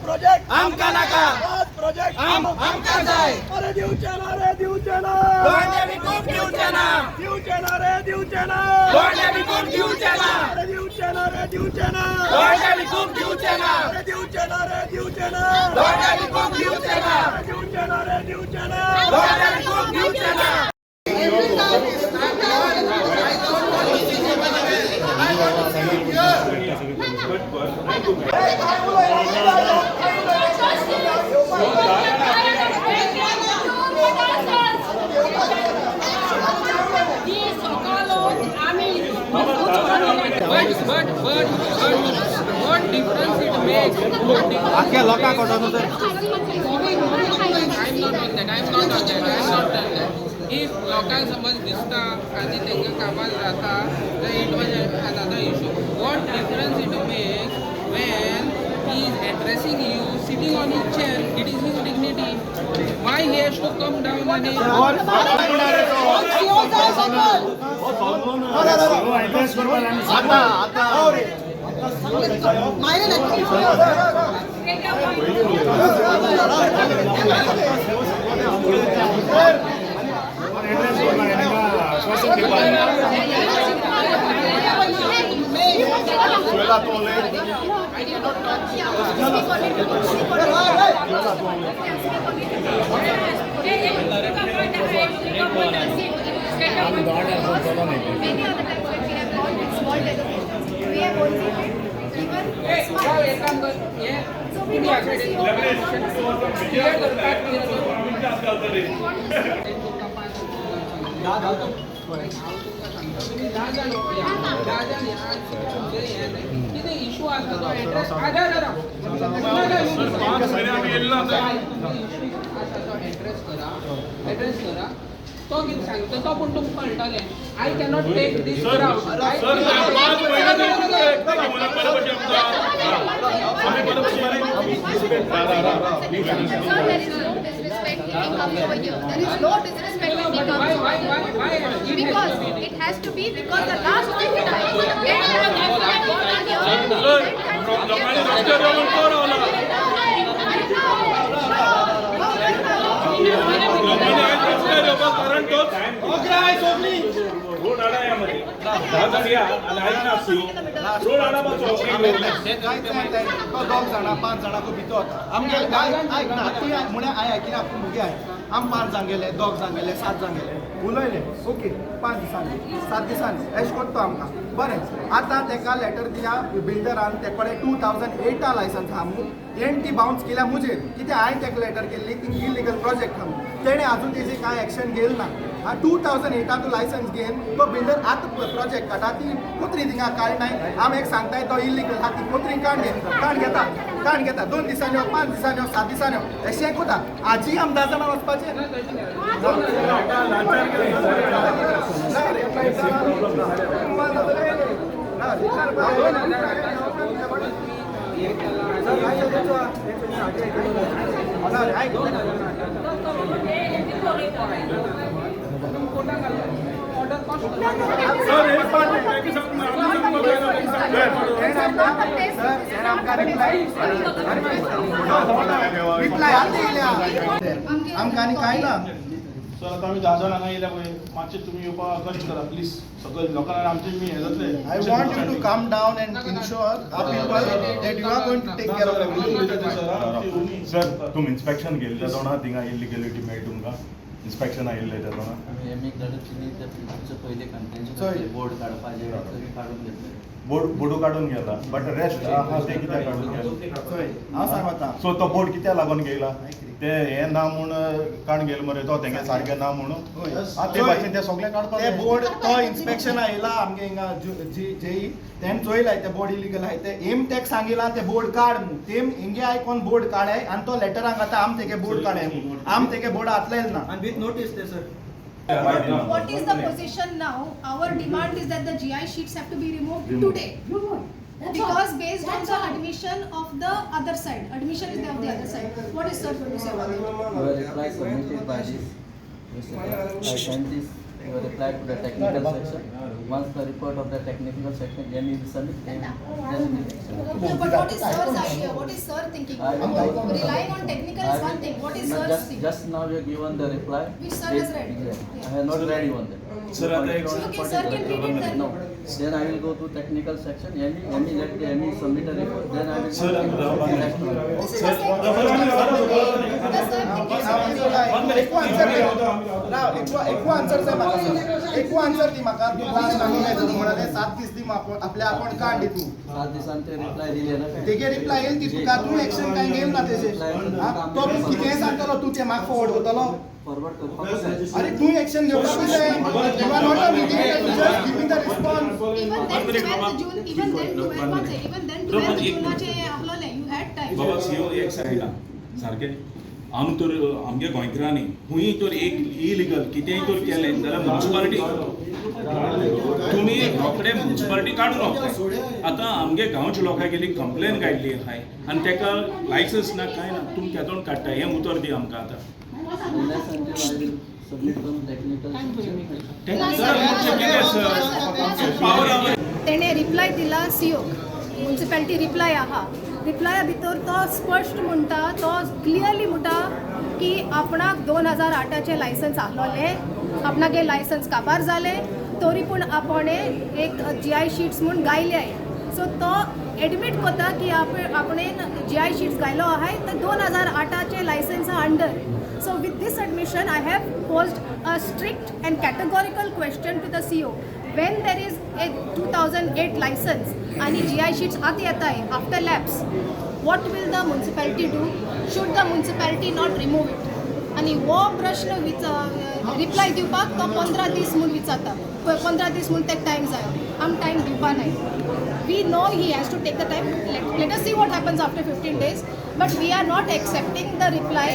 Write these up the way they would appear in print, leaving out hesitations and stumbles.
Project आमका नाका project आमका जाय अरे दिवचना रे दिवचना गोंडे विकून दिवचना दिवचना रे दिवचना गोंडे विकून दिवचना अरे दिवचना रे दिवचना गोंडे विकून दिवचना अरे दिवचना रे दिवचना गोंडे विकून दिवचना दिवचना रे दिवचना गोंडे विकून दिवचना What difference it makes? आख्या लोकांक ओडोन तर I'm not on that. If लोकांक समज दिसता आनी तेंका कामार जाता then it was another issue. What difference it makes when he is addressing you, sitting on his chair, it is his dignity. Why he has to come down and issue आता तो address करा तो कितें सांगता तो पूण तुमकां कळटलें I cannot take this crowd Because it has to be because the last thing आम 5 जाण गेले 2 जाण गेले 7 जाण गेले उलयले ओके 5 दिसांनी 7 दिसांनी एश कोत्तो आमकां बरें आतां तेका लेटर दिया बिल्डरान ते कडेन 2008 लायसन्स आहा एनटी बाउन्स केल्या मुजेर कित्याक हांवें तेका लेटर केल्ली ती इलिगल प्रोजेक्ट आहा तेणें आजून तेजी कांय एक्शन घेयल ना 2008 लायसन्स घेवन तो बिल्डर आतां प्रोजेक्ट काडटा ती कुत्री थिंगा काडनाय आमी एक सांगताय तो इलिगल आहा ती कुत्री काण घेता 2 दिसांनी 5 दिसांनी 7 दिसांनी अशें कोता आजी आम 10 जाणां वचपाचें आमकां आनी कांय ना सर आता आमी 10 जाण हांगा येयल्या पळय मातशें तुमी येवपाक कश्ट करा प्लीज सगळे लोकांना आमचे मी हे जातले I want you to calm down and ensure our people that you are going to take care of everything. Sir तुम इन्स्पेक्शन गेले तेदोना थिंगा इलिगेलिटी मेळ्ळी तुमकां इन्स्पेक्शन आयिल्लें तेदोना आमी काडून त्या पिल्लांचे पयले कंटेंशन Sorry. बोर्ड काडपाचे काडून घेतले बोर्ड काडून गेला बट रेस्ट आहा ते कित्याक काडून गेला हांव सांगता सो तो बोर्ड कित्याक लागून गेला ते हे ना म्हूण काडून गेलो मरे तो तेंगे सारकें ना म्हणून ते भाशेन ते सगळें काडपाक ते बोर्ड तो इन्स्पेक्शन आयला आमगे हिंगा जेई तेन चोयलाय ते बोर्ड इलिगल आहाय ते एम टॅक्स सांगिला ते बोर्ड काड म्हणून तेम हिंगे आयकोन बोर्ड काडाय आनी तो लेटरांक आतां आम तेगे बोर्ड काडाय म्हणून आम तेगे बोर्ड आतलेल ना And with notice, they sir. What is the position now? Our demand is that the GI sheets have to be removed today. Because based on the admission of the other side, admission is of the other side. What is sir going to say about it? Your reply submitted by this. I sent this your reply to the technical section. Once the report of the technical section then you will submit, then we will No, but what is sir's idea? What is sir thinking? Relying on technical is one thing. What is sir's thinking? just now you have given the reply. Which sir has read? Yeah. I have not read even that. Sir, Okay, sir can read it then. No. Then I will go to technical section. Any submit a report. Then I will. Sir, This is the same thing. The same thing. एकू answer जाय म्हाका एकू answer दी म्हाका तूं class सांगून येता म्हणाले 7 दीस दी आपल्या अकाउंट काड दी तूं 7 दिवसांचे रिप्लाय दिले ना. तेगे रिप्लाय येईल ती तुका तूं एक्शन काय घेल ना तेजे तो कितें सांगतलो तूं ते म्हाका फॉरवर्ड करतलो फॉरवर्ड करपाक जाय. अरे तूं एक्शन घेवपाक जाय you are not a meeting just giving the response Even then, 12th जुनाचे आपलोले. You had time. बाबा सीओ एक सांगला सारकें आम तर आमगे गोंयकारांनी खूंय तर एक इलिगल कितेंय तर केलें जाल्यार म्युन्सिपालिटी तुमी रोखडे म्युन्सिपालिटी काडून वखताय आतां आमगे गांवच्या लोकां गेली कंप्लेन काडली आहाय आनी तेका लायसन्स ना कांय ना तुमी केदोन काडटाय हें उतर दी आमकां आतां Unless until I will submit from technical section. तेणे रिप्लाय दिला सीओ म्युन्सिपालिटी रिप्लाय आहा रिप्लाया भितर तो स्पश्ट म्हणटा तो क्लियरली म्हणटा की आपणाक 2008चे लायसन्स आहलोले आपणागे लायसन्स काबार जाले तरी पूण आपणे एक GI शीट्स म्हूण गायले सो तो एडमीट करता की आपणेन GI शीट्स गायलो आहाय तर 2008चे licence under So with this admission, I have posed a strict and categorical question to the CEO. When there is a 2008 license and GI sheets aati yeta hai after lapse, what will the municipality do? Should the municipality not remove it? आणि वो प्रश्न reply दिवपाक तो 15 दीस म्हणून विचारता 15 दीस म्हणून तेका time जाय आम टायम दिवपा नाय we know he has to take the time let us see what happens after 15 days but we are not accepting the reply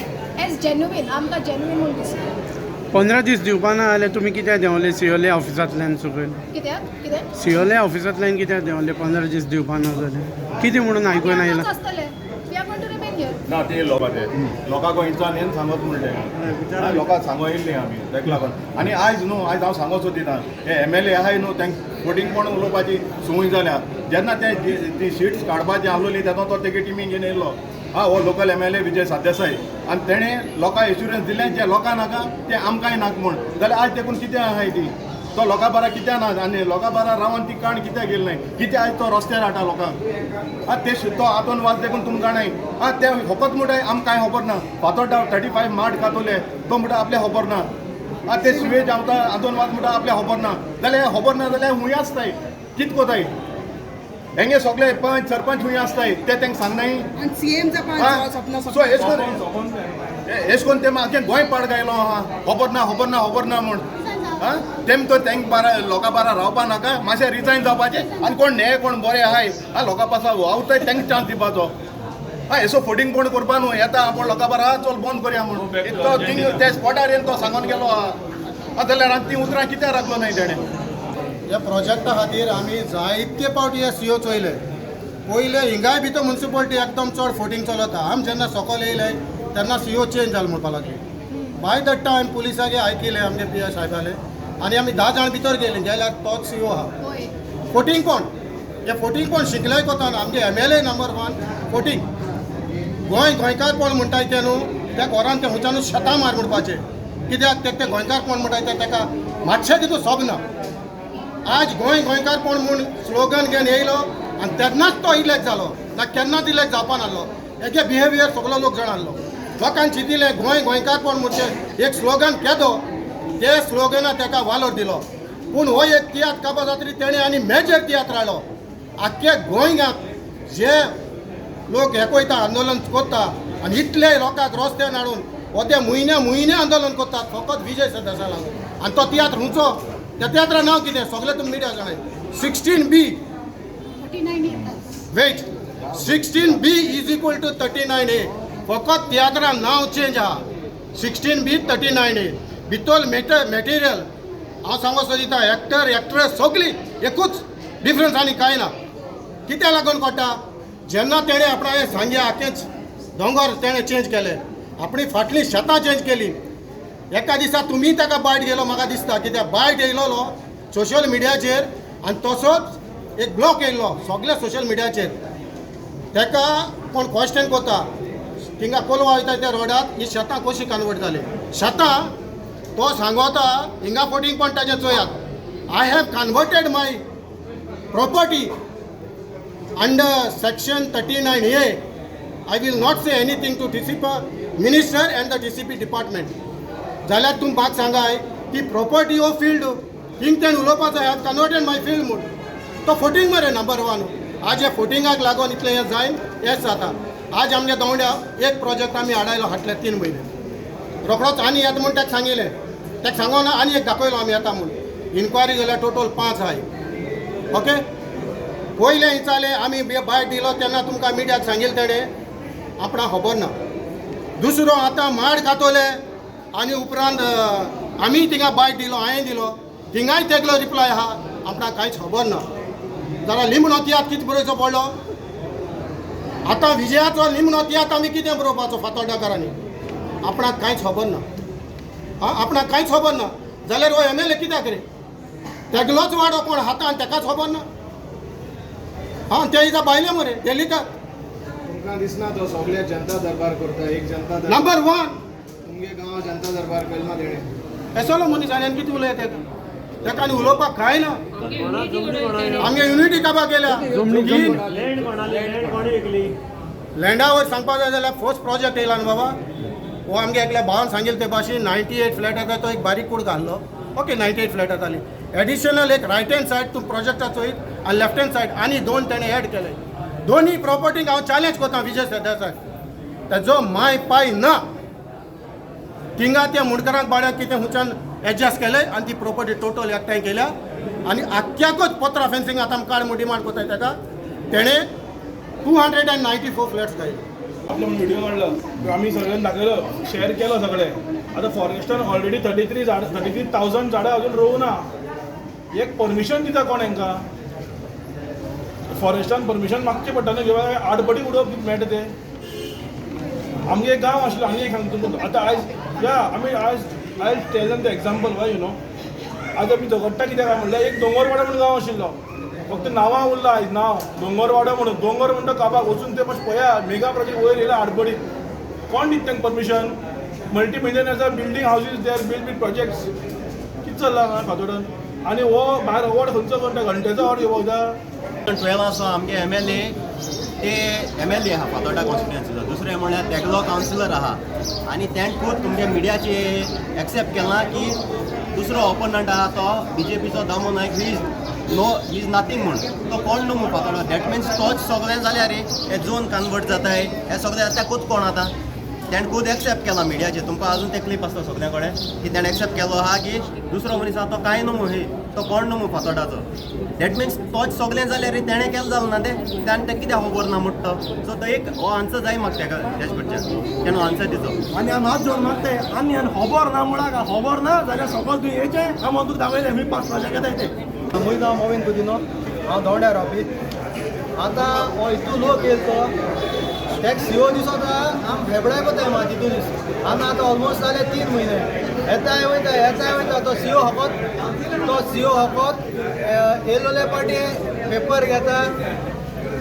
as genuine आमकां जेन्युइन म्हणून दिसता 15 दीस दिवपा ना जाल्यार तुमी कित्याक देंवले सिओले ऑफिसांतल्यान सकयल कित्याक सिओले ऑफिसांतल्यान कित्याक देंवले 15 दीस दिवपा ना जाल्यार कितें म्हणून आयकून आयला आसतले we are going to remain here ना ते लोकांक गोंयच्यान हें सांगत म्हणलें लोकांक सांगो येयल्लीं आमी ताका लागून आनी आयज न्हू आयज हांव सांगोचो दिता हे MLA आहाय न्हू तांकां फटींगपण उलोवपाची संवय जाल्या जेन्ना ती शीट्स काडपाची आहलोली तेन्ना तो तेगे टिमीन घेवन येयल्लो हो लोकल MLA विजय सरदेसाय आनी तेणें लोकांक एश्युरन्स दिलें जे लोकां नाका ते आमकांय नाका म्हूण जाल्यार आज देखून कितें आहाय ती तो लोकां बारा कित्याक ना आनी लोकां बारा रावन ती काण कित्याक गेली नाय कित्याक आयज तो रस्त्यार हाडटा लोकांक ते तो हातून वाज देखून तुमकां जाणाय ते होपत म्हणटाय आमकां खबर ना फातोड्डा 35 मार्ट कातोले तो म्हणटा आपल्या खबर ना ते सिवेज हांवता हातून वाज म्हणटा आपल्या खबर ना जाल्यार खबर ना जाल्यार हुंय आसताय कित कोताय हेंगे सगळे पंच सरपंच हुंय आसताय ते तांकां सांगनाय सो एश कोन ते म्हाका गोंय पाड गायलो आहा खबर ना म्हूण तेम तो तांकां बारा लोकां बारा रावपा नाका मातशें रिजायन जावपाचें आनी कोण न्हे कोण बरें आहाय लोकां पासा आवताय तांकां चान्स दिवपाचो हेसो फटींग कोण करपा न्हू येता आपूण लोकां बारा चल बंद करया म्हणून तो थिंग त्या स्पॉटार येवन तो सांगून गेलो आहा जाल्यार ती उतरां कित्याक राखलो नाय तेणें ह्या प्रोजेक्टा खातीर आमी जायते फावटी हे सीओ चोयले पयले हिंगाय भितर म्युन्सिपालिटी एकदम चड फोटींग चलता आम जेन्ना सकयल येयले तेन्ना सीओ चेंज जालो म्हणपा लागली बाय द टायम पुलिसागे आयकिले आमगे PS साहेबाले आनी आमी 10 जाण भितर गेले गेल्यार तोच सीओ आहा फोटींग कोण हे फोटींग कोण शिकले कोता आमगे MLA नंबर 1 फोटींग गोंयकार कोण म्हणटाय ते न्हू त्या घरान ते हुंचानूच शेतां मार म्हणपाचे कित्याक ते गोंयकार कोण म्हणटा ते ताका मातशें तितून सोबना. आज गोंयकार कोण म्हूण स्लोगन घेवन येयलो आनी तेन्नाच तो इलेक्ट जालो ना केन्नाच इलेक्ट जावपा नासलो. हेगे बिहेवियर सगळो लोक जाणालो. लोकांक चिंतिल्लें गोंयकार कोण म्हणचे एक स्लोगन केदो ते स्लोगना ताका वालोर दिलो. पूण हो एक तियात्र काबार जातरी तेणें आनी मेजर तियात्र हाडलो. आख्खे गोंयांत जे लोक हेकोयता आंदोलन कोत्ता आनी इतले लोकांक रस्त्यान हाडून हो ते म्हयने आंदोलन कोत्तात फकत विजय सरदेसाय लागून. आनी तो तियात्र हुंचो त्या तियात्रां नांव कितें सगळें तुमी मिडिया जाणाय 16B. 39 वेट 16B is equal to 39A. फकत तियात्रां नांव चेंज आहा 16B 39A. भितर मॅटेरियल हांव सांगो सोदिता एक्टर एक्ट्रेस सगळी एकूच डिफरन्स आनी कांय ना. कित्या लागून कोट्टा जेन्ना तेणें आपणा हें सांग्या आख्खेंच दोंगर तेणें चेंज केले आपणी फाटलीं शेतां चेंज केली. एका दिसा तुमी ताका बायट गेलो म्हाका दिसता कित्याक बायट येयलो सोशल मिडियाचेर आनी तसोच एक ब्लॉक येयल्लो सगळ्या सोशल मिडियाचेर. ताका कोण क्वेश्चन कोत्ता थिंगा कोलवा वयता त्या रोडाक ही शेतां कशी कन्वर्ट जाली. शेतां तो सांगता हिंगा 14 पॉयंटाचें चोयात. I have converted my property under section 39A. I will not say anything to TCP minister and the TCP department. जाल्यार तुम म्हाका सांगाय की प्रॉपर्टी ऑफ फील्ड थिंग तेण उलोवपाचो हॅव कन्वर्टेड माय फील्ड म्हूण. तो फोटींग मरे नंबर 1. आज हे फोटिंगाक लागून इतलें हें जायन हेंच जाता. आज आमच्या दोंगड्या एक प्रोजेक्ट आमी हाडले 3 म्हयने रोखडोच आनी येता म्हूण ताका सांगिल्लें. ताका सांगोना आनी एक दाखयलो आमी येता म्हूण. इन्क्वायरी गेल्यार टोटल 5 आहाय. ओके पयलें हिचाले आमी बायट दिलो तेन्ना तुमकां मिडियाक सांगिल्लें तेणें आपणा खबर ना. दुसरो आतां माड खातोले आनी उपरांत आमी थिंगा बायट दिलो हांवें दिलो थिंगाय तेगलो रिप्लाय आहा आपणाक कांयच खबर ना. जाल्यार लिमणो तियात्र कितें बरोवचो पडलो. आतां विजयाचो लिमणो तियात्र आमी कितें बरोवपाचो फातोर्डेकारांनी आपणाक कांयच खबर ना. आपणाक कांयच खबर ना जाल्यार हो MLA कित्याक रे तेगलोच वाडो कोण हातान तेकाच खबर ना. ते इजा बायले मरे ते लिखा तुमकां दिसना तो सगळे जनता दरबार करता एक जनता नंबर 1 तुमगे गांव जनता दरबार केलो ना तेणें. एसोलो मनीस आनी कितें उलयता तेका आनी उलोवपाक कांय ना. आमगे युनिटी काबार केल्या लँडा वयर सांगपाक जाय जाल्यार फर्स्ट प्रोजेक्ट येयला न्हू बाबा. हो आमगे एकल्या भावान सांगिल्ले ते भाशेन 98 फ्लॅट येता तो एक बारीक कूड घाल्लो. ओके 98 फ्लॅट जाताली. एडिशनल एक रायट हँड सायड तूं प्रोजेक्टाचो आनी लेफ्ट हँड सायड आनी 2 तेणें एड केले. दोनी प्रॉपर्टीक हांव चॅलेंज करता विजय सरदेसाय तेजो माय पाय ना. थिंगा त्या मुणकारांक बाळ्याक कितें हुंच्यान एडजस्ट केले आनी ती प्रॉपर्टी टोटल एकठांय केल्या आनी आख्याकूच पत्रा फेन्सिंग आतां काड म्हूण डिमांड कोताय ताका. तेणें 294 फ्लॅट्स घायले. आपलो व्हिडिओ काडलो आमी सगळ्यांनी दाखयलो शेअर केलो सगळें. आतां फॉरेस्टान ऑलरेडी 33,000 झाडां अजून रोवू ना. एक परमिशन दिता कोण हांकां. फॉरेस्टान परमिशन मागचें पडटा न्हू किंवा आडबडी उडोवप मेळटा ते. आमगे एक गांव आसलो आनी एक सांगता तुमकां आतां आयज आमी आयज tell them the example why you know. आज आमी झगडटा कित्याक म्हणल्यार एक दोंगरवाडो म्हणून गांव आशिल्लो फक्त नांवां उरला आयज नांव दोंगरवाडो म्हणून. दोंगर म्हणटा काबाक वचून ते मातशें पळया मेगा प्रोजेक्ट वयर येयला आडबडी कोण दिता तांकां permission. Multi millionaires building houses they are build projects कितें चल्लां फातोर्डान. आनी हो भायर अवॉर्ड खंयचो करता घंटेचो अवॉर्ड घेवपाक जाय. 12 आमगे MLA ते MLA आहा फातोर्डा कॉन्स्टिट्युएन्सीचो. दुसरें म्हणल्यार तेगलो कावन्सिलर आहा आनी तें खूब तुमगे मिडियाचे एक्सेप्ट केलां की दुसरो ओपोनंट आहा तो BJPचो दामो नायक ही इज नथींग म्हूण. तो कोण न्हू म्हूण फातोर्डा. दॅट मिन्स तोच सगळें जाल्यार हे झोन कन्वर्ट जाताय हे सगळें तेकूच कोण आतां. तेणें खूद एक्सेप्ट केला मिडियाचेर. तुमकां अजून ते क्लिप आसता सगळ्या कडेन की तेणें एक्सेप्ट केलो आहा की दुसरो मनीस आहा तो कांय न्हू म्हूण तो कोण न्हू म्हूण फातोर्डाचो. दॅट मिन्स तोच सगळें जाल्यार तेणें केलें जालें ना तें ताणें तें कित्याक खबर ना म्हणटा तो. सो तो एक हो आन्सर जाय म्हाका तेका तेजे कडच्यान तेणें आन्सर दिचो. आनी हांव हात जोडून मागताय आनी खबर ना म्हणा खबर ना जाल्यार सगळं तुवें येचें हांव तुका दाखयलें मी 5 प्रोजेक्ट येताय ते. मुयद हांव मोवीन कुदिनो हांव दोंड्या रावपी. आतां हो हितू लोक येयलो तो टॅक्स CO दिसत आम फेब्रुवारी कोताय मा तितू दीस आमी आतां ऑलमोस्ट जाले 3 म्हयने येताय वयता तो CO हकोत येयलोले पाटी पेपर घेता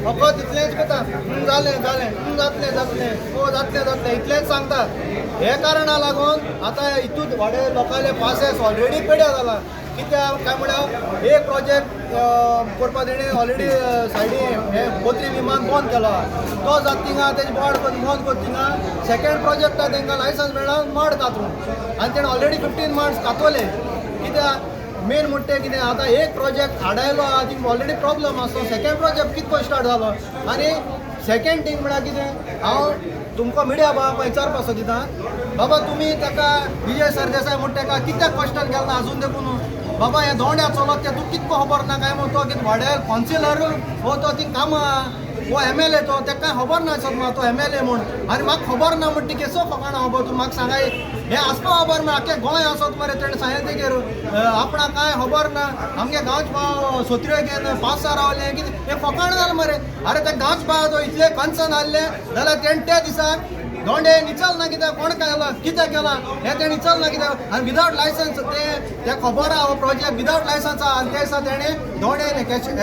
फकत इतलेंच करता जालें जातलें जातलें इतलेंच सांगतात. हे कारणाक लागून आतां हितून व्हडे लोकांले पासेस ऑलरेडी पेड्या जाला. कित्याक काय म्हळ्यार एक प्रोजेक्ट करपा तेणें ऑलरेडी सायडीन हे बोत्री विमान बंद केलो. तो जाता थिंगा तेजे बोर्ड बंद करता थिंगा सेकंड प्रोजेक्टा तांकां लायसन्स मेळना माड कातरून आनी तेणें ऑलरेडी 15 मार्क्स कातोले. कित्याक मेन म्हणटा कितें आतां एक प्रोजेक्ट हाडायलो आहा थिंग ऑलरेडी प्रॉब्लम आसलो. सेकंड प्रोजेक्ट कितको स्टार्ट जालो आनी सेकंड थिंग म्हळ्यार कितें हांव तुमकां मिडिया बाबा विचारपाचो दिता बाबा तुमी ताका विजय सरदेसाय म्हणटा ताका कित्याक क्वेश्चन केलें ना आजून देखून बाबा हे दोंड्या चलत ते तूं कितको खबर ना काय म्हूण तो कितें वाड्यार कावन्सिलर हो तो ती कामां हो MLA तो ताका खबर ना सर तो MLA म्हूण आनी म्हाका खबर ना म्हणटा केसो फकाणा खबर तूं म्हाका सांगाय हे आसपा खबर ना आख्खें गोंय आसत मरे तेणें सांगलें तेजेर आपणाक कांय खबर ना आमगे गांवचे सोत्र्यो घेवन पास रावले कितें हें फकाण जालें मरे. अरे ते गांवचे बाय तो इतले कन्सर्न आहले जाल्यार तेणें त्या दिसाक दोंडे निचल ना कित्याक कोण केला कितें केलां हें तें निचल ना कित्याक आनी विदावट लायसन्स ते खबर आहा हो प्रोजेक्ट विदावट लायसन्स आहा आनी त्या दिसा तेणें दोंडे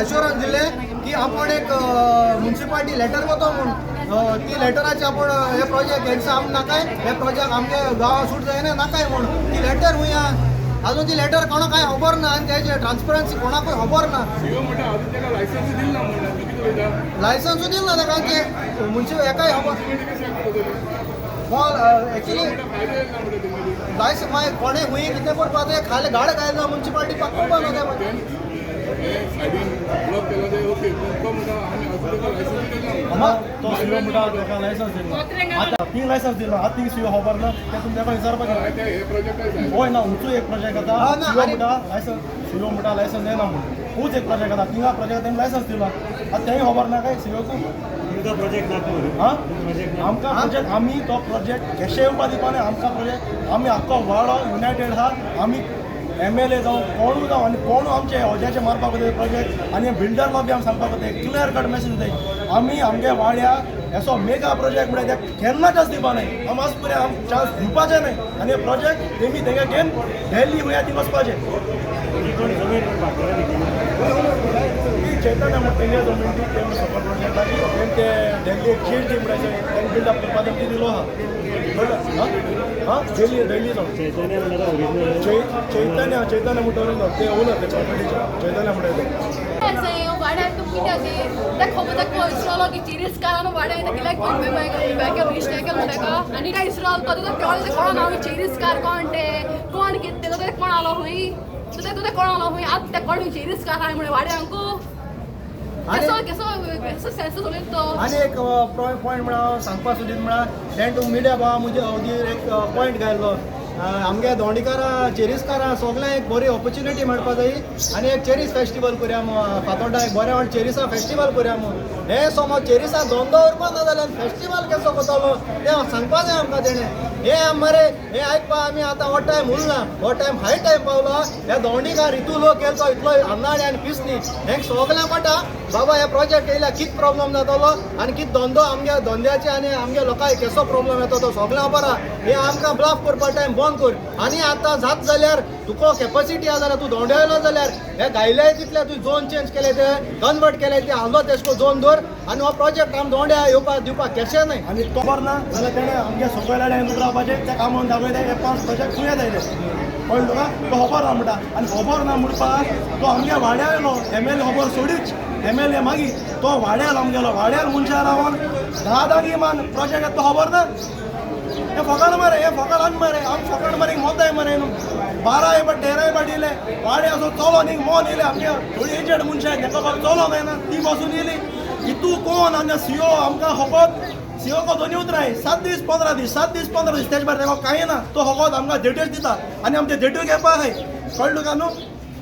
एश्युरन्स दिलें की आपण एक म्युन्सिपाल्टी लेटर कोतो म्हूण ती लेटराची आपण हे प्रोजेक्ट हे दिसा आम नाकाय हे प्रोजेक्ट आमगे गांवा सूट जायना नाकाय म्हूण ती लेटर हुंया अजून ती लेटर कोणाक कांय खबर ना आनी तेजे ट्रान्सपरन्सी कोणाकूय खबर ना. लायसन्सूय दिल ना ताका ते म्युन्सिपल हेकाय खबर एक्चुली लायसन्स मागीर कोणें हुंय कितें करपा ते खाली गाडे घायला म्युन्सिपाल्टी पळोवपा न्हू ते तो सीओ म्हणटा ताका लायसन्स दिलो आतां तीन लायसन्स दिलो आतां तीन सीओ खबर ना ते तुमी ताका विचारपाचें. होय ना हुंचो एक प्रोजेक्ट आतां सीओ म्हणटा लायसन्स येना म्हणून हूच एक प्रोजेक्ट आतां तिंगा प्रोजेक्ट तेणें लायसन्स दिलो आतां तेंय खबर ना काय सीओकू प्रोजेक्ट आमकां प्रोजेक्ट आमी तो प्रोजेक्ट केशे येवपा दिवपा न्हय आमकां प्रोजेक्ट आमी आख्खो वाडो युनायटेड आहा आमी MLA जावं कोणूय जावं आनी कोण आमचे होज्याचे मारपाक वता प्रोजेक्ट आनी बिल्डरला बी आमी सांगपाक वता क्लियर कट मेसेज दिताय आमी आमगे वाड्या असो मेगा प्रोजेक्ट म्हणटा ते केन्ना चान्स दिवपा न्हय आमी आज पुरे आम चान्स दिवपाचें न्हय आनी हे प्रोजेक्ट तेमी तेंगे घेवन दिल्ली हुंया ती वचपाचें. चैतन्य म्हणटा तेंगे जमीन ती तेमी सपोर्ट प्रोजेक्टाची ते दिल्ली एक चेंज ती म्हणटा तेंगे बिल्डअप करपा तेंगे दिलो आहा दिल्ली जावन चैतन्य म्हणटा ते ओनर ते प्रॉपर्टीचे चैतन्य म्हणटा वाड्यार तूं कित्याक ते खबर ताका इसरो की चिरीस कारण वाड्या कित्याक बॅकअप मिस्टेक केलो ताका आनी काय इसरो तो कोण हांव चिरीस कार कोण ते कोण कितें ते कोण आलो हुंय सो ते कोण आलो हुंय आतां ते कोण चिरीस कार आहाय म्हण वाड्यांकू आनी एक पॉयंट म्हळ्यार सांगपा सोदीत म्हळ्यार तेणें तूं मिडिया बाबा म्हजे एक पॉयंट घायलो आमगे दोंडीकारां चेरीसकारां सगळ्यांक एक बरी ऑपॉर्च्युनिटी मेळपा जाय आनी एक चेरीस फेस्टिवल करया फातोड्डा एक बरें व्हड चेरीसा फेस्टिवल करया हे समज चेरीसा धंदो उरपा ना जाल्यार फेस्टिवल कसो कोतालो तें सांगपा जाय आमकां तेणें हे मरे हे आयकपा आमी आतां हो टायम उरना हो टायम हाय टायम पावलो हे दोंडीकार हितू लोक येयलो इतलो अन्नाडे आनी पिसनी हेंक सगळ्यांक पडटा बाबा हे प्रोजेक्ट येयल्या कितें प्रॉब्लम जातलो आनी कितें धंदो आमगे धंद्याचे आनी आमगे लोकांक कसो प्रॉब्लम येता तो सगळ्यांक खबर आहा. हे आमकां ब्लॉक करपा टायम बंद कर आनी आतां जात जाल्यार तुका कॅपॅसिटी आहा जाल्यार तूं दोंड्या येयलो जाल्यार हे गायले तितले तुवें झोन चेंज केले ते कन्वर्ट केले ते आहलो तेशको झोन दवर आनी हो प्रोजेक्ट आमी दोंड्या येवपाक दिवपाक केशें न्हय. आनी तो खबर ना जाल्यार तेणें आमगे सकयल रावपाचें त्या कामाक दाखयताय हे 5 प्रोजेक्ट फुडें जायले कळ्ळें तुका तो खबर ना म्हणटा आनी खबर ना म्हणपाक तो आमगे वाड्या येयलो MLA खबर सोडीच MLA मागीर तो वाड्यार आमगेलो वाड्यार मनशां रावन 10 मान प्रोजेक्ट तो खबर ना हे फकाण मरे हे फकाण मरे आम फकाण मरे मोताय मरे न्हू 12 एबा 13 एबा दिले वाडे असो चलो न्ही मोन येयले आमगे थोडी एजेड मनशां ताका बाबा चलो जायना ती बसून येयली हितू कोण आमगे सीओ आमकां खबर सीओ को दोनी उतराय 7 दीस 15 दीस तेज भायर तेका कांय ना तो होकोत आमकां डेट्योच दिता आनी आमचे डेट्यो घेवपा आहाय कळ्ळें तुका न्हू